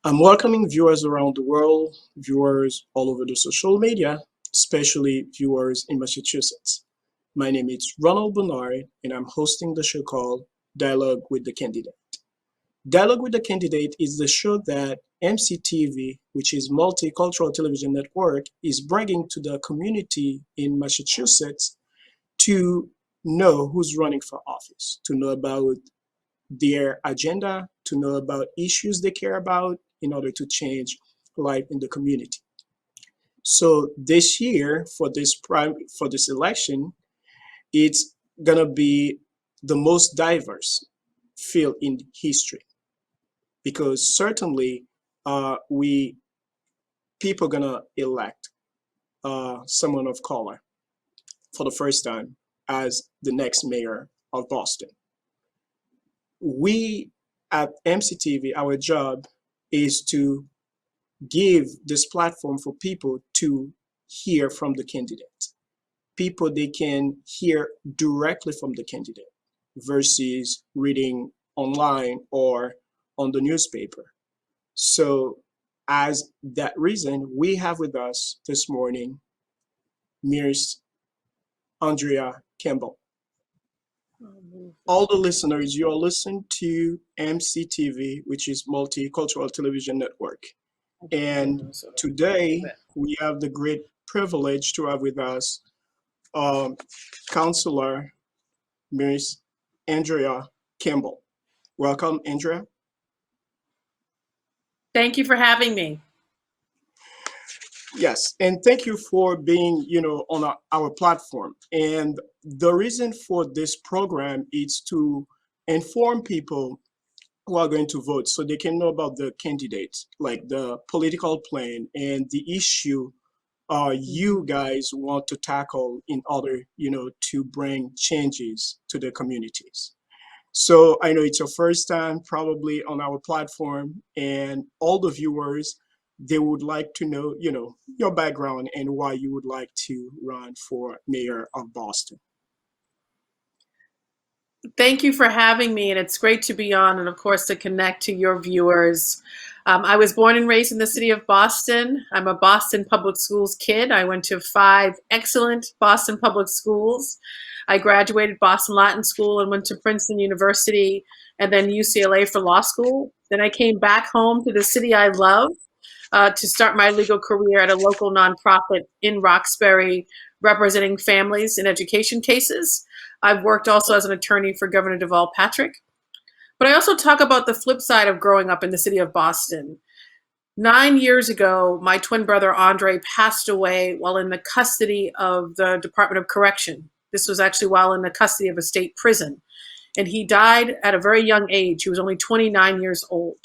I'm welcoming viewers around the world, viewers all over the social media, especially viewers in Massachusetts. My name is Ronald Bernard, and I'm hosting the show called Dialogue with the Candidate. Dialogue with the Candidate is the show that MCTV, which is Multicultural Television Network, is bringing to the community in Massachusetts to know who's running for office, to know about their agenda, to know about issues they care about in order to change life in the community. So this year for this election, it's gonna be the most diverse field in history because certainly we people gonna elect someone of color for the first time as the next mayor of Boston. We at MCTV, our job is to give this platform for people to hear from the candidate. People they can hear directly from the candidate versus reading online or on the newspaper. So, as that reason, we have with us this morning Miss Andrea Campbell. All the listeners, you are listening to MCTV, which is Multicultural Television Network. And today we have the great privilege to have with us um, Counselor Miss Andrea Campbell. Welcome, Andrea. Thank you for having me. Yes, and thank you for being, on our platform. And the reason for this program is to inform people who are going to vote so they can know about the candidates, like the political plan and the issue you guys want to tackle in order, to bring changes to the communities. So I know it's your first time probably on our platform, and all the viewers, they would like to know, your background and why you would like to run for mayor of Boston. Thank you for having me, and it's great to be on and, of course, to connect to your viewers. I was born and raised in the city of Boston. I'm a Boston Public Schools kid. I went to 5 excellent Boston Public Schools. I graduated Boston Latin School and went to Princeton University and then UCLA for law school. Then I came back home to the city I love to start my legal career at a local nonprofit in Roxbury representing families in education cases. I've worked also as an attorney for Governor Deval Patrick. But I also talk about the flip side of growing up in the city of Boston. 9 years ago, my twin brother Andre passed away while in the custody of the Department of Correction. This was actually while in the custody of a state prison. And he died at a very young age. He was only 29 years old.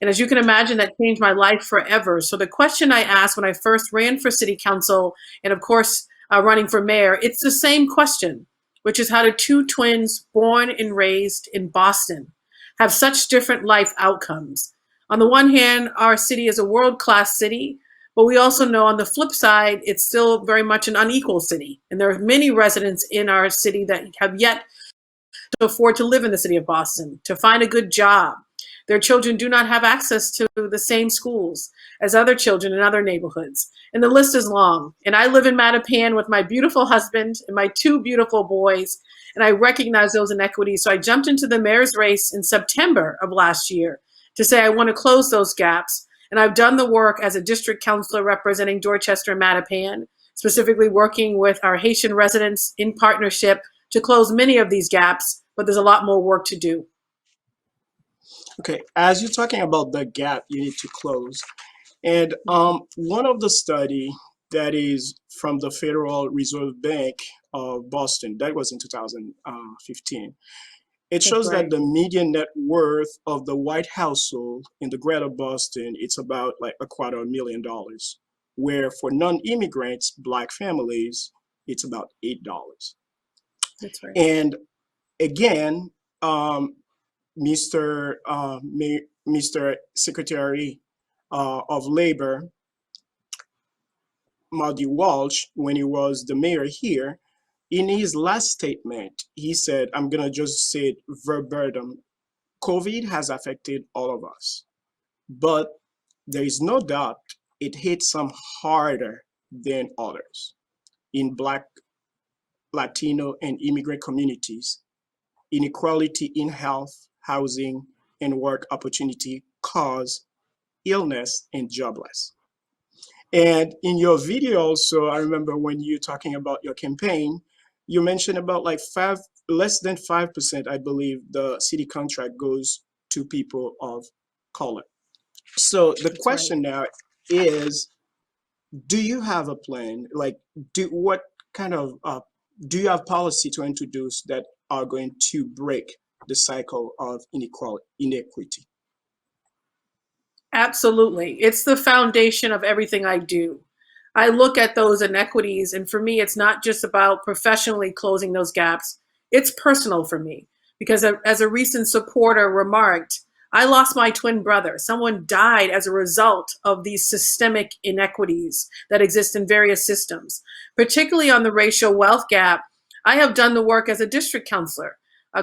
And as you can imagine, that changed my life forever. So the question I asked when I first ran for city council, and of course, running for mayor, it's the same question, which is how do 2 twins born and raised in Boston have such different life outcomes? On the one hand, our city is a world-class city, but we also know on the flip side, it's still very much an unequal city. And there are many residents in our city that have yet to afford to live in the city of Boston, to find a good job. Their children do not have access to the same schools as other children in other neighborhoods. And the list is long. And I live in Mattapan with my beautiful husband and my 2 beautiful boys. And I recognize those inequities. So I jumped into the mayor's race in September of last year to say I want to close those gaps. And I've done the work as a district councilor representing Dorchester and Mattapan, specifically working with our Haitian residents in partnership to close many of these gaps. But there's a lot more work to do. Okay, as you're talking about the gap you need to close, and one of the study that is from the Federal Reserve Bank of Boston, that was in 2015. It That's shows that right. the median net worth of the white household in the greater Boston, it's about like $250,000, where for non-immigrants, black families, it's about $8. That's right. And again, Mr. Mr. Secretary of Labor, Marty Walsh, when he was the mayor here, in his last statement, he said, I'm going to just say it verbatim, COVID has affected all of us, but there is no doubt it hits some harder than others. In Black, Latino, and immigrant communities, inequality in health, housing, and work opportunity cause illness and jobless. And in your video also, I remember when you talking about your campaign, you mentioned about like less than 5%, I believe, the city contract goes to people of color. So the That's right. question now is, do you have a plan? Like, what kind of do you have policy to introduce that are going to break the cycle of inequity? Absolutely. It's the foundation of everything I do. I look at those inequities, and for me, it's not just about professionally closing those gaps, it's personal for me. Because as a recent supporter remarked, I lost my twin brother. Someone died as a result of these systemic inequities that exist in various systems, particularly on the racial wealth gap. I have done the work as a district counselor,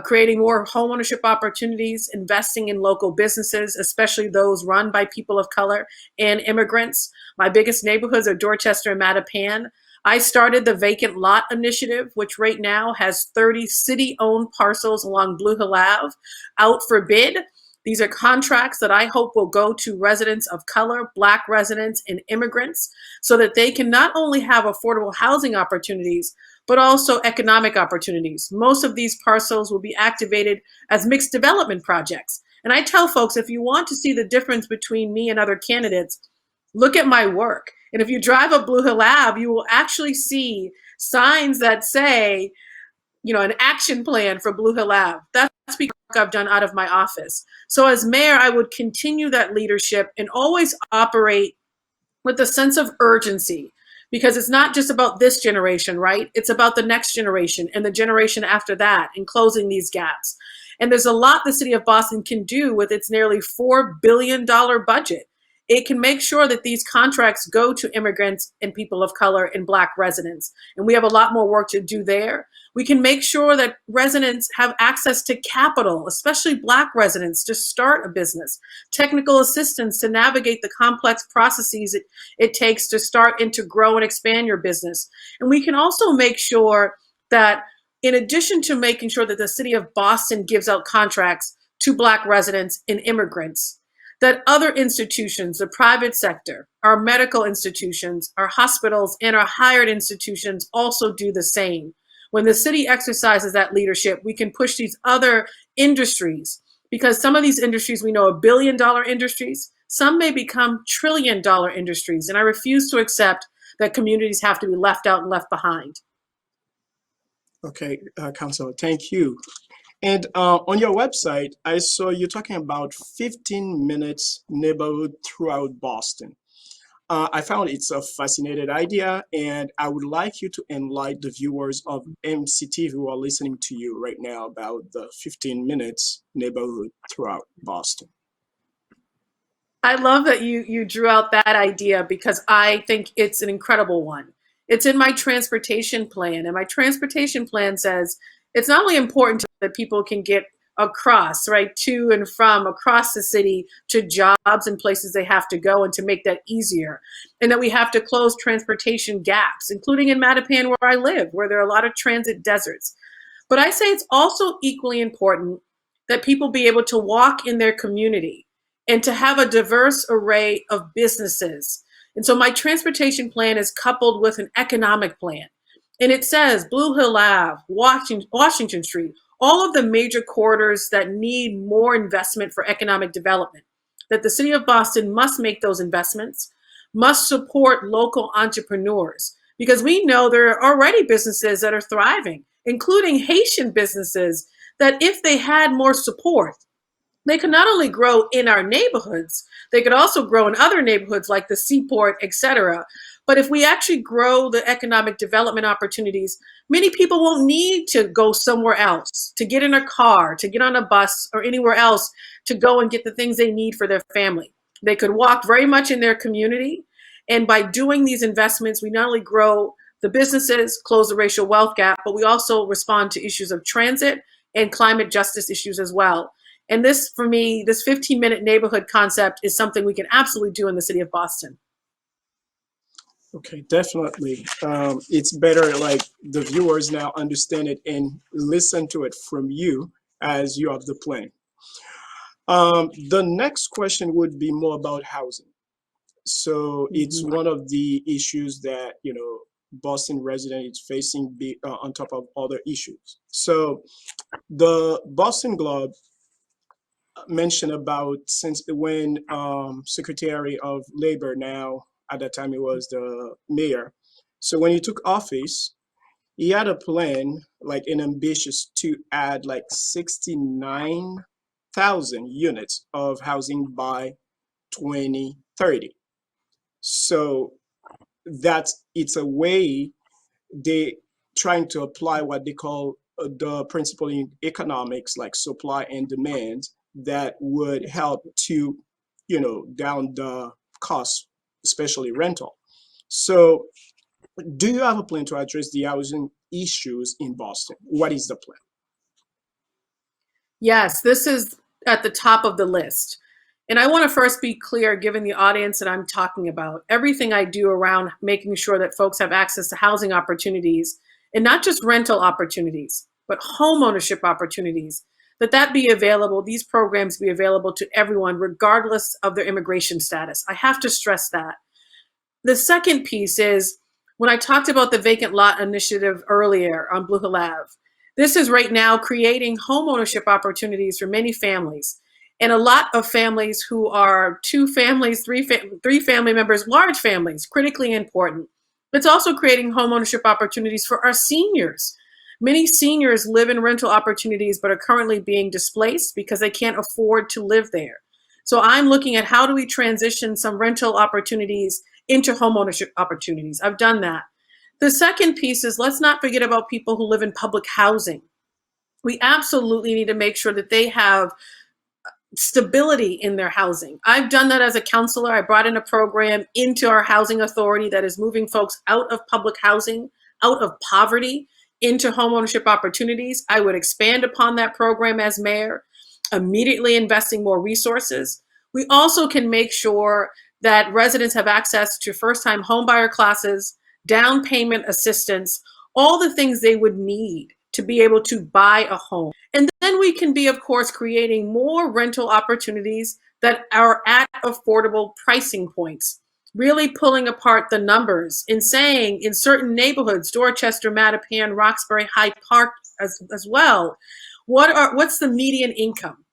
creating more homeownership opportunities, investing in local businesses, especially those run by people of color and immigrants. My biggest neighborhoods are Dorchester and Mattapan. I started the Vacant Lot Initiative, which right now has 30 city-owned parcels along Blue Hill Ave out for bid. These are contracts that I hope will go to residents of color, Black residents, and immigrants so that they can not only have affordable housing opportunities, but also economic opportunities. Most of these parcels will be activated as mixed development projects. And I tell folks, if you want to see the difference between me and other candidates, look at my work. And if you drive up Blue Hill Ave, you will actually see signs that say, an action plan for Blue Hill Ave. That's because I've done out of my office. So as mayor, I would continue that leadership and always operate with a sense of urgency, because it's not just about this generation, right? It's about the next generation and the generation after that and closing these gaps. And there's a lot the city of Boston can do with its nearly $4 billion budget. It can make sure that these contracts go to immigrants and people of color and Black residents. And we have a lot more work to do there. We can make sure that residents have access to capital, especially Black residents, to start a business, technical assistance to navigate the complex processes it takes to start and to grow and expand your business. And we can also make sure that, in addition to making sure that the city of Boston gives out contracts to Black residents and immigrants, that other institutions, the private sector, our medical institutions, our hospitals, and our higher institutions also do the same. When the city exercises that leadership, we can push these other industries, because some of these industries we know are billion-dollar industries. Some may become trillion-dollar industries, and I refuse to accept that communities have to be left out and left behind. Okay, Councilor, thank you. And on your website, I saw you talking about 15 minutes neighborhood throughout Boston. I found it's a fascinating idea, and I would like you to enlighten the viewers of MCTV who are listening to you right now about the 15 minutes neighborhood throughout Boston. I love that you drew out that idea, because I think it's an incredible one. It's in my transportation plan, and my transportation plan says it's not only important that people can get across, right, to and from across the city to jobs and places they have to go, and to make that easier, and that we have to close transportation gaps, including in Mattapan where I live, where there are a lot of transit deserts. But I say it's also equally important that people be able to walk in their community and to have a diverse array of businesses. And so my transportation plan is coupled with an economic plan. And it says Blue Hill Ave, Washington Street, all of the major corridors that need more investment for economic development, that the city of Boston must make those investments, must support local entrepreneurs, because we know there are already businesses that are thriving, including Haitian businesses, that if they had more support, they could not only grow in our neighborhoods, they could also grow in other neighborhoods like the Seaport, et cetera. But if we actually grow the economic development opportunities, many people won't need to go somewhere else, to get in a car, to get on a bus, or anywhere else to go and get the things they need for their family. They could walk very much in their community. And by doing these investments, we not only grow the businesses, close the racial wealth gap, but we also respond to issues of transit and climate justice issues as well. And this, for me, this 15-minute neighborhood concept is something we can absolutely do in the city of Boston. Okay, definitely. It's better like the viewers now understand it and listen to it from you as you have the plan. The next question would be more about housing. So it's Mhm. one of the issues that, Boston resident is facing on top of other issues. So the Boston Globe mentioned about since when Secretary of Labor, now at that time he was the mayor. So when he took office, he had a plan, like an ambitious to add like 69,000 units of housing by 2030. So that's it's a way they trying to apply what they call the principle in economics, like supply and demand, that would help to, down the cost, especially rental. So, do you have a plan to address the housing issues in Boston? What is the plan? Yes, this is at the top of the list. And I want to first be clear, given the audience that I'm talking about, everything I do around making sure that folks have access to housing opportunities, and not just rental opportunities, but home ownership opportunities, that be available, these programs be available to everyone, regardless of their immigration status. I have to stress that. The second piece is when I talked about the vacant lot initiative earlier on Blue Hill Ave. This is right now creating home ownership opportunities for many families. And a lot of families who are two families, three family members, large families, critically important. It's also creating home ownership opportunities for our seniors. Many seniors live in rental opportunities but are currently being displaced because they can't afford to live there. So I'm looking at how do we transition some rental opportunities into homeownership opportunities. I've done that. The second piece is let's not forget about people who live in public housing. We absolutely need to make sure that they have stability in their housing. I've done that as a counselor. I brought in a program into our housing authority that is moving folks out of public housing, out of poverty, into homeownership opportunities. I would expand upon that program as mayor, immediately investing more resources. We also can make sure that residents have access to first-time homebuyer classes, down payment assistance, all the things they would need to be able to buy a home. And then we can be, of course, creating more rental opportunities that are at affordable pricing points, really pulling apart the numbers and saying in certain neighborhoods, Dorchester, Mattapan, Roxbury, Hyde Park as well, what's the median income?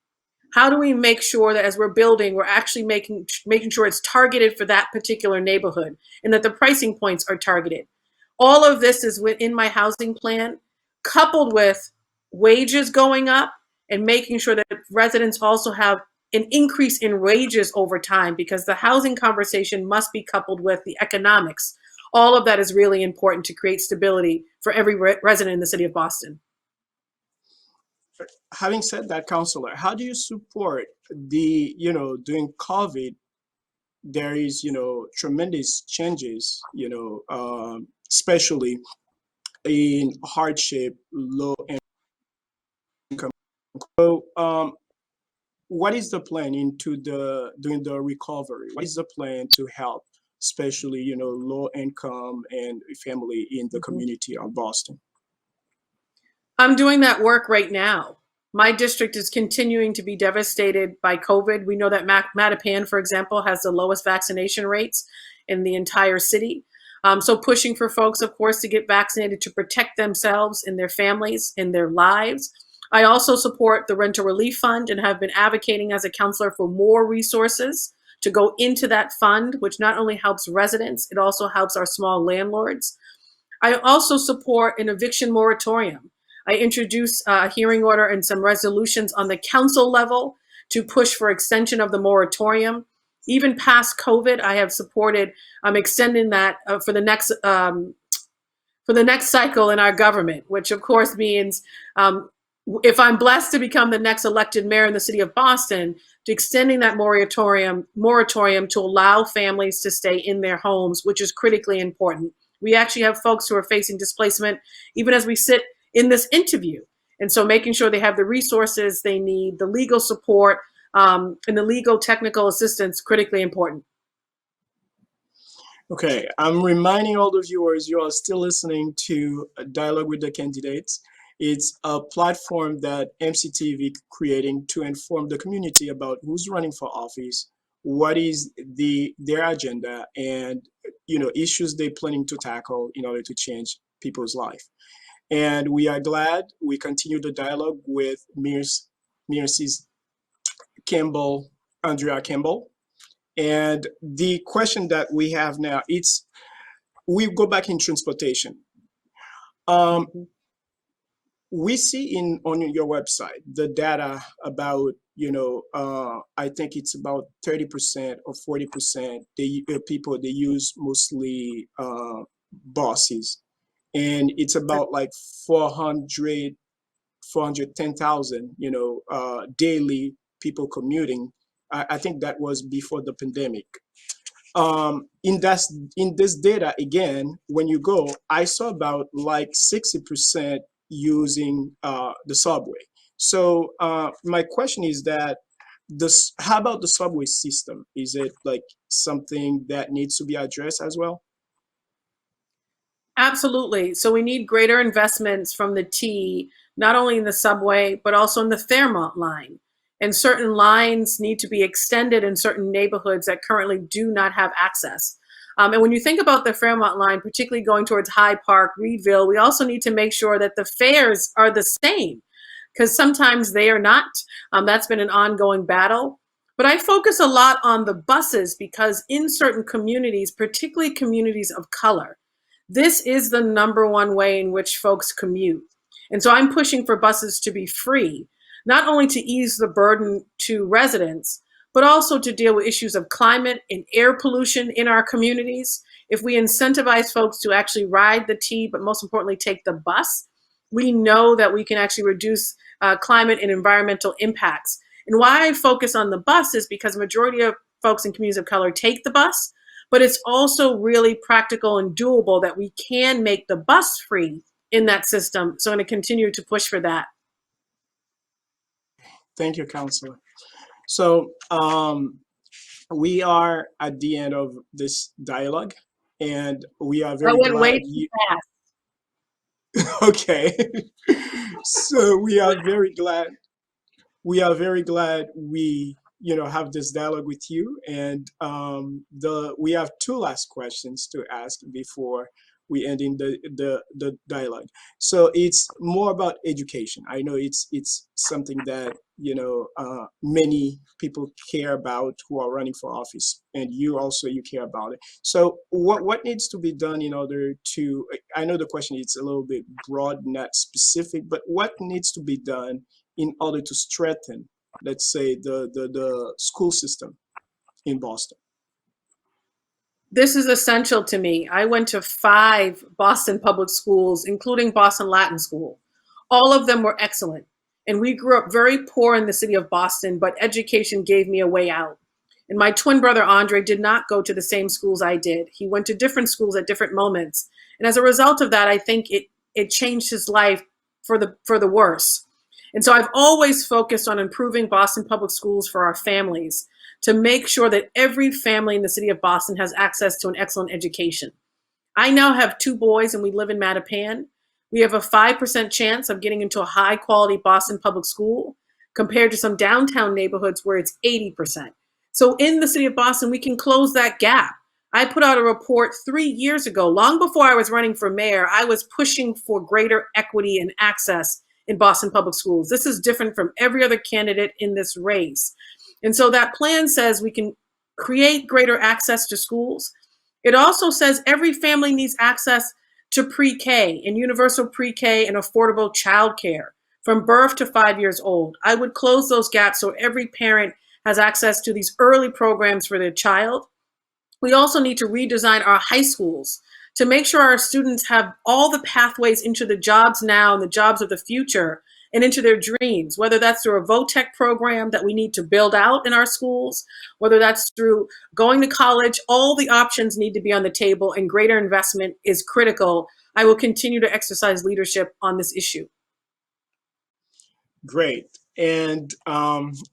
How do we make sure that as we're building, we're actually making sure it's targeted for that particular neighborhood and that the pricing points are targeted? All of this is within my housing plan, coupled with wages going up and making sure that residents also have an increase in wages over time, because the housing conversation must be coupled with the economics. All of that is really important to create stability for every resident in the city of Boston. Having said that, counselor, how do you support during COVID, there is, tremendous changes, especially in hardship, low income. So, what is the plan into the during the recovery? What is the plan to help, especially low income and family in the Mhm. community of Boston? I'm doing that work right now. My district is continuing to be devastated by COVID. We know that Mattapan, for example, has the lowest vaccination rates in the entire city. So pushing for folks, of course, to get vaccinated to protect themselves and their families and their lives. I also support the Rental Relief Fund and have been advocating as a counselor for more resources to go into that fund, which not only helps residents, it also helps our small landlords. I also support an eviction moratorium. I introduced a hearing order and some resolutions on the council level to push for extension of the moratorium. Even past COVID, I have supported extending that for the next cycle in our government, which of course means if I'm blessed to become the next elected mayor in the city of Boston, to extending that moratorium to allow families to stay in their homes, which is critically important. We actually have folks who are facing displacement even as we sit in this interview. And so making sure they have the resources they need, the legal support, and the legal technical assistance critically important. Okay, I'm reminding all the viewers you are still listening to a Dialogue with the Candidates. It's a platform that MCTV creating to inform the community about who's running for office, what is their agenda, and issues they're planning to tackle in order to change people's life. And we are glad we continue the dialogue with Mrs. Campbell, Andrea Campbell. And the question that we have now, it's we go back in transportation. Um, Mhm. we see in on your website the data about I think it's about 30% or 40% the people they use mostly buses, and it's about like 410,000 daily people commuting. I think that was before the pandemic. In this data again, when you go, I saw about like 60% using the subway. So my question is that this how about the subway system? Is it like something that needs to be addressed as well? Absolutely. So we need greater investments from the T, not only in the subway, but also in the Fairmont line. And certain lines need to be extended in certain neighborhoods that currently do not have access. And when you think about the Fairmont line, particularly going towards Hyde Park, Reedville, we also need to make sure that the fares are the same because sometimes they are not. That's been an ongoing battle. But I focus a lot on the buses because in certain communities, particularly communities of color, this is the number one way in which folks commute. And so I'm pushing for buses to be free, not only to ease the burden to residents, but also to deal with issues of climate and air pollution in our communities. If we incentivize folks to actually ride the T, but most importantly, take the bus, we know that we can actually reduce climate and environmental impacts. And why I focus on the bus is because majority of folks in communities of color take the bus, but it's also really practical and doable that we can make the bus free in that system. So I'm going to continue to push for that. Thank you, Counselor. So we are at the end of this dialogue, and we are That very went glad way too you. fast. Okay. So we are very glad we have this dialogue with you, and the we have two last questions to ask before we end in the dialogue. So it's more about education. I know it's something that many people care about who are running for office, and you care about it. So what needs to be done in order to, I know the question is a little bit broad, not specific, but what needs to be done in order to strengthen, let's say, the school system in Boston? This is essential to me. I went to 5 Boston public schools, including Boston Latin School. All of them were excellent. And we grew up very poor in the city of Boston, but education gave me a way out. And my twin brother, Andre, did not go to the same schools I did. He went to different schools at different moments. And as a result of that, I think it changed his life for the worse. And so I've always focused on improving Boston public schools for our families to make sure that every family in the city of Boston has access to an excellent education. I now have 2 boys and we live in Mattapan. We have a 5% chance of getting into a high quality Boston public school compared to some downtown neighborhoods where it's 80%. So in the city of Boston, we can close that gap. I put out a report 3 years ago, long before I was running for mayor. I was pushing for greater equity and access in Boston public schools. This is different from every other candidate in this race. And so that plan says we can create greater access to schools. It also says every family needs access to pre-K and universal pre-K and affordable childcare from birth to 5 years old. I would close those gaps so every parent has access to these early programs for their child. We also need to redesign our high schools to make sure our students have all the pathways into the jobs now and the jobs of the future and into their dreams, whether that's through a VOTEC program that we need to build out in our schools, whether that's through going to college. All the options need to be on the table, and greater investment is critical. I will continue to exercise leadership on this issue. Great. And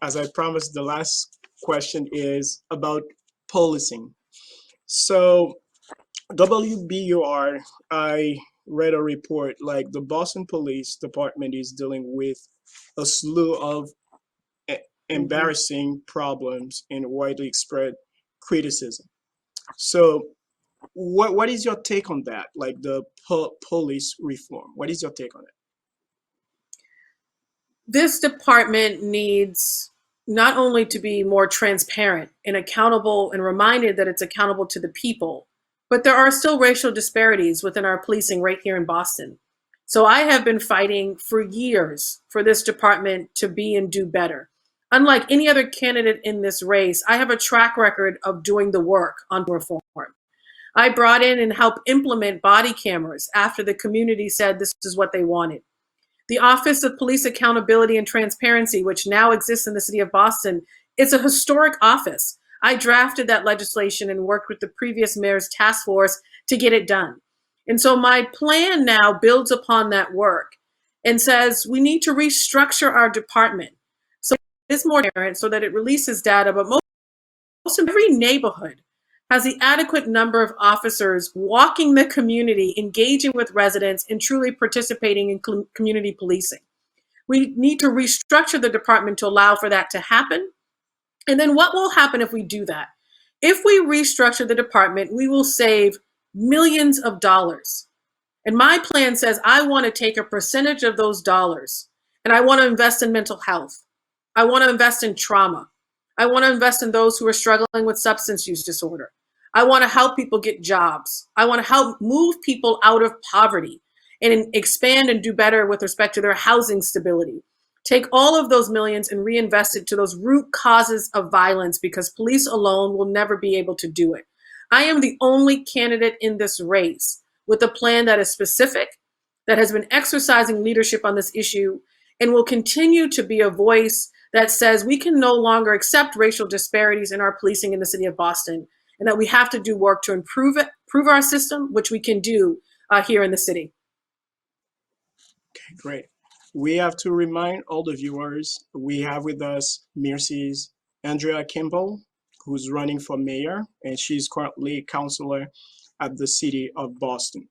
as I promised, the last question is about policing. So, WBUR, I read a report like the Boston Police Department is dealing with a slew of e- Mhm. embarrassing problems and widely spread criticism. So, what is your take on that? Like the police reform? What is your take on it? This department needs not only to be more transparent and accountable and reminded that it's accountable to the people, but there are still racial disparities within our policing right here in Boston. So I have been fighting for years for this department to be and do better. Unlike any other candidate in this race, I have a track record of doing the work on reform. I brought in and helped implement body cameras after the community said this is what they wanted. The Office of Police Accountability and Transparency, which now exists in the city of Boston, is a historic office. I drafted that legislation and worked with the previous mayor's task force to get it done. And so my plan now builds upon that work and says we need to restructure our department so it's more transparent, so that it releases data, but most every neighborhood has the adequate number of officers walking the community, engaging with residents, and truly participating in community policing. We need to restructure the department to allow for that to happen. And then what will happen if we do that? If we restructure the department, we will save millions of dollars. And my plan says I want to take a percentage of those dollars and I want to invest in mental health. I want to invest in trauma. I want to invest in those who are struggling with substance use disorder. I want to help people get jobs. I want to help move people out of poverty and expand and do better with respect to their housing stability. Take all of those millions and reinvest it to those root causes of violence because police alone will never be able to do it. I am the only candidate in this race with a plan that is specific, that has been exercising leadership on this issue, and will continue to be a voice that says we can no longer accept racial disparities in our policing in the city of Boston, and that we have to do work to improve our system, which we can do here in the city. Great. We have to remind all the viewers we have with us Mrs. Andrea Campbell, who's running for mayor, and she's currently a counselor at the city of Boston.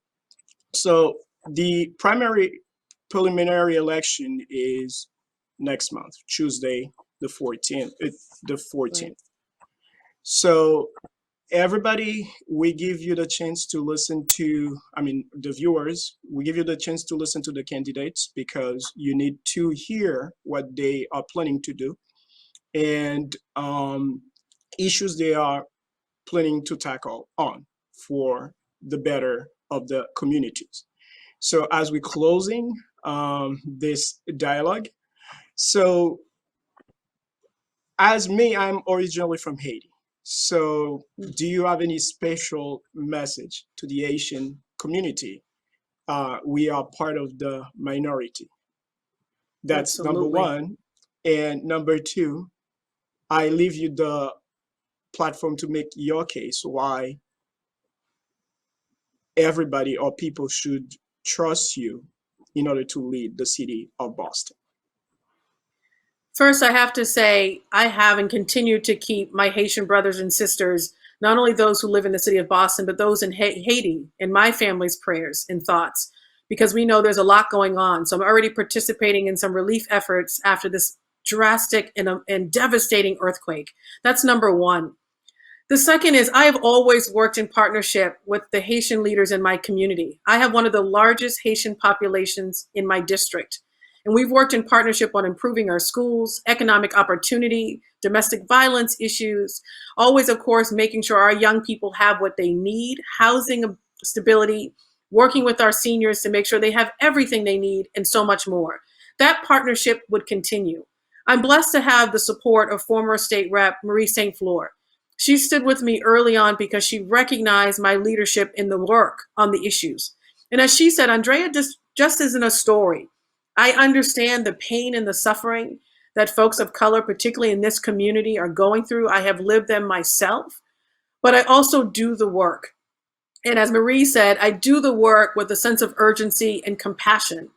So the primary preliminary election is next month, Tuesday, the 14th. The Right. 14th. So everybody, we give you the chance to listen to, I mean, the viewers, we give you the chance to listen to the candidates because you need to hear what they are planning to do and issues they are planning to tackle on for the better of the communities. So as we're closing this dialogue, so as me, I'm originally from Haiti. So, do you have any special message to the Asian community? We are part of the minority. That's number Absolutely. one. And number two, I leave you the platform to make your case why everybody or people should trust you in order to lead the city of Boston. First, I have to say, I have and continue to keep my Haitian brothers and sisters, not only those who live in the city of Boston, but those in Haiti, in my family's prayers and thoughts, because we know there's a lot going on. So I'm already participating in some relief efforts after this drastic and devastating earthquake. That's number one. The second is I have always worked in partnership with the Haitian leaders in my community. I have one of the largest Haitian populations in my district. And we've worked in partnership on improving our schools, economic opportunity, domestic violence issues, always, of course, making sure our young people have what they need, housing stability, working with our seniors to make sure they have everything they need, and so much more. That partnership would continue. I'm blessed to have the support of former state rep Marie St. Fleur. She stood with me early on because she recognized my leadership in the work on the issues. And as she said, Andrea just isn't a story. I understand the pain and the suffering that folks of color, particularly in this community, are going through. I have lived them myself, but I also do the work. And as Marie said, I do the work with a sense of urgency and compassion.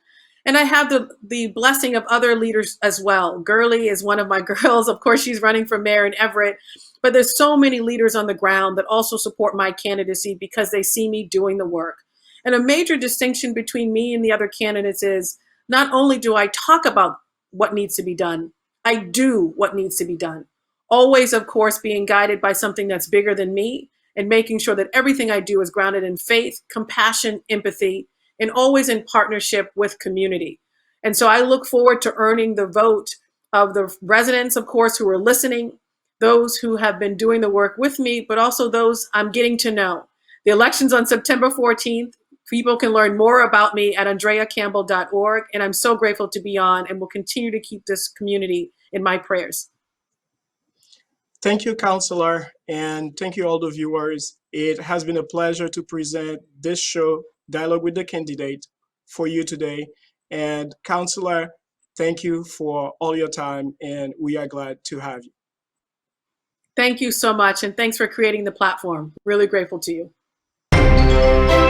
And I have the blessing of other leaders as well. Gurley is one of my girls. Of course, she's running for mayor in Everett. But there's so many leaders on the ground that also support my candidacy because they see me doing the work. And a major distinction between me and the other candidates is not only do I talk about what needs to be done, I do what needs to be done. Always, of course, being guided by something that's bigger than me and making sure that everything I do is grounded in faith, compassion, empathy, and always in partnership with community. And so I look forward to earning the vote of the residents, of course, who are listening, those who have been doing the work with me, but also those I'm getting to know. The election's on September 14th. People can learn more about me at ANDREACAMPBELL.org. And I'm so grateful to be on and will continue to keep this community in my prayers. Thank you, Counselor, and thank you, all the viewers. It has been a pleasure to present this show, Dialogue with the Candidate, for you today. And Counselor, thank you for all your time, and we are glad to have you. Thank you so much, and thanks for creating the platform. Really grateful to you.